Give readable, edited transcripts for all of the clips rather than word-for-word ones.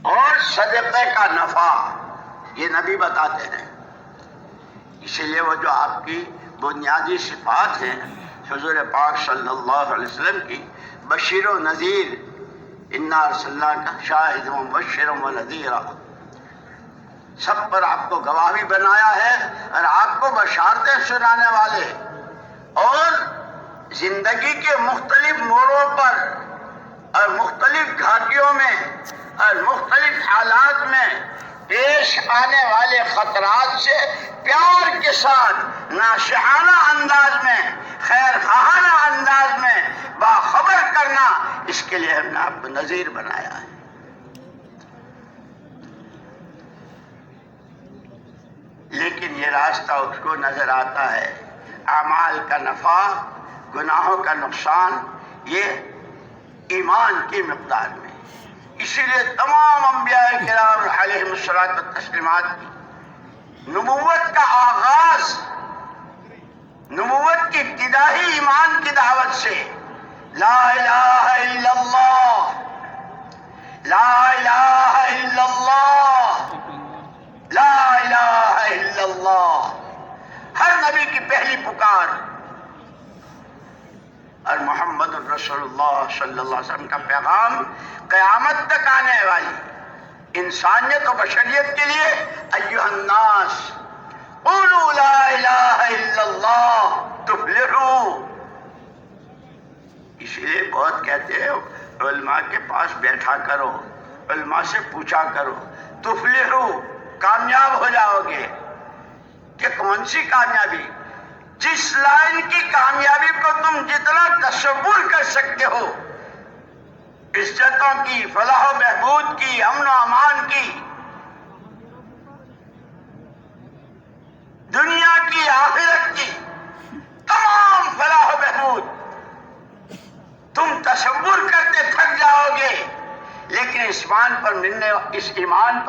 اور صدقے کا نفع، یہ نبی بتاتے ہیں۔ اسی لیے وہ جو آپ کی بنیادی صفات ہیں حضور پاک صلی اللہ علیہ وسلم کی، بشیر و نذیر، انا ارسلناک شاہدا ومبشرا ونذیرا، سب پر آپ کو گواہ بھی بنایا ہے اور آپ کو بشارتیں سنانے والے، اور زندگی کے مختلف موڑوں پر اور مختلف گھاٹیوں میں اور مختلف حالات میں پیش آنے والے خطرات سے پیار کے ساتھ ناصحانہ انداز میں، خیر خواہانہ انداز میں باخبر کرنا، اس کے لیے ہم نے آپ کو نذیر بنایا ہے۔ لیکن یہ راستہ اس کو نظر آتا ہے، اعمال کا نفع، گناہوں کا نقصان، یہ ایمان کی مقدار میں۔ اسی لیے تمام انبیاء کرام علیہم الصلاۃ والتسلیمات کی نبوت کا آغاز، نبوت کی ابتدائی ایمان کی دعوت سے، لا الہ الا اللہ، لا الہ الا اللہ، لا الہ الا اللہ، ہر نبی کی پہلی پکار، اور محمد الرسول اللہ صلی اللہ علیہ وسلم کا پیغام قیامت تک آنے والی انسانیت و بشریت کے لیے، ایھا الناس قولوا لا الہ الا اللہ تفلحوا۔ اس لیے بہت کہتے ہیں علماء کے پاس بیٹھا کرو، علماء سے پوچھا کرو، تفلحوا، کامیاب ہو جاؤ گے۔ کہ کون سی کامیابی؟ جس لائن کی کامیابی کو تم جتنا تصور کر سکتے ہو، عزتوں کی، فلاح و بہبود کی، امن و امان کی، دنیا کی، آخرت کی، تمام فلاح و بہبود تم تصور کرتے تھک جاؤ گے، لیکن اس ایمان پر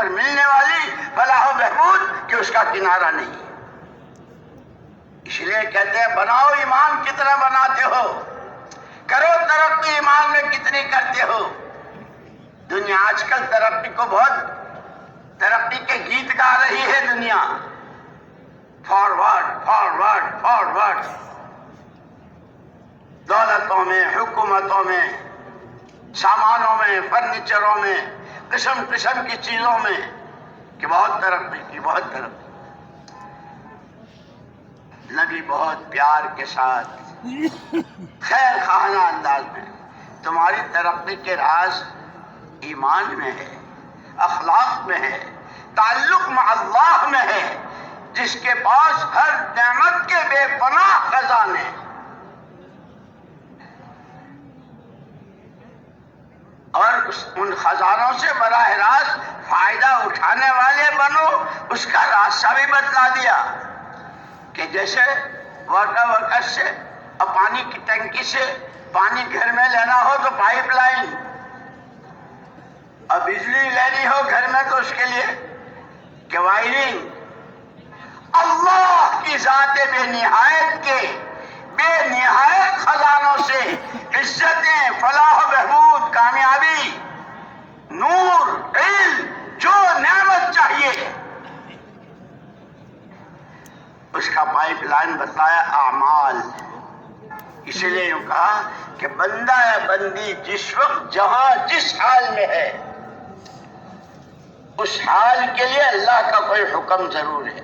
ملنے والی فلاح و بہبود کہ اس کا کنارہ نہیں۔ اس لیے کہتے ہیں بناؤ ایمان کتنا بناتے ہو، کرو ترقی ایمان میں کتنی کرتے ہو۔ دنیا آج کل ترقی کو بہت، ترقی کے گیت گا رہی ہے دنیا، فارورڈ فارورڈ فارورڈ، دولتوں میں، حکومتوں میں، سامانوں میں، فرنیچروں میں، قسم قسم کی چیزوں میں، کہ بہت ترقی کی، بہت ترقی۔ نبی بہت پیار کے ساتھ، خیر خواہانہ انداز میں، تمہاری ترقی کے راز ایمان میں ہے، اخلاق میں ہے، تعلق مع اللہ میں ہے، جس کے پاس ہر نعمت کے بے پناہ خزانے، اور ان خزانوں سے براہ راست فائدہ اٹھانے والے بنو۔ اس کا راستہ بھی بتلا دیا کہ جیسے واٹر ورکس سے اور پانی کی ٹنکی سے پانی گھر میں لینا ہو تو پائپ لائن، اور بجلی لینی ہو گھر میں تو اس کے لیے کہ وائرنگ۔ اللہ کی ذات بے نہایت کے بے نہایت خزانوں سے عزتیں، فلاح و بہبود، کامیابی، نور، علم، جو نعمت چاہیے، اس کا پائپ لائن بتایا اعمال۔ اسی لیے یوں کہا کہ بندہ یا بندی جس وقت جہاں جس حال میں ہے، اس حال کے لیے اللہ کا کوئی حکم ضرور ہے۔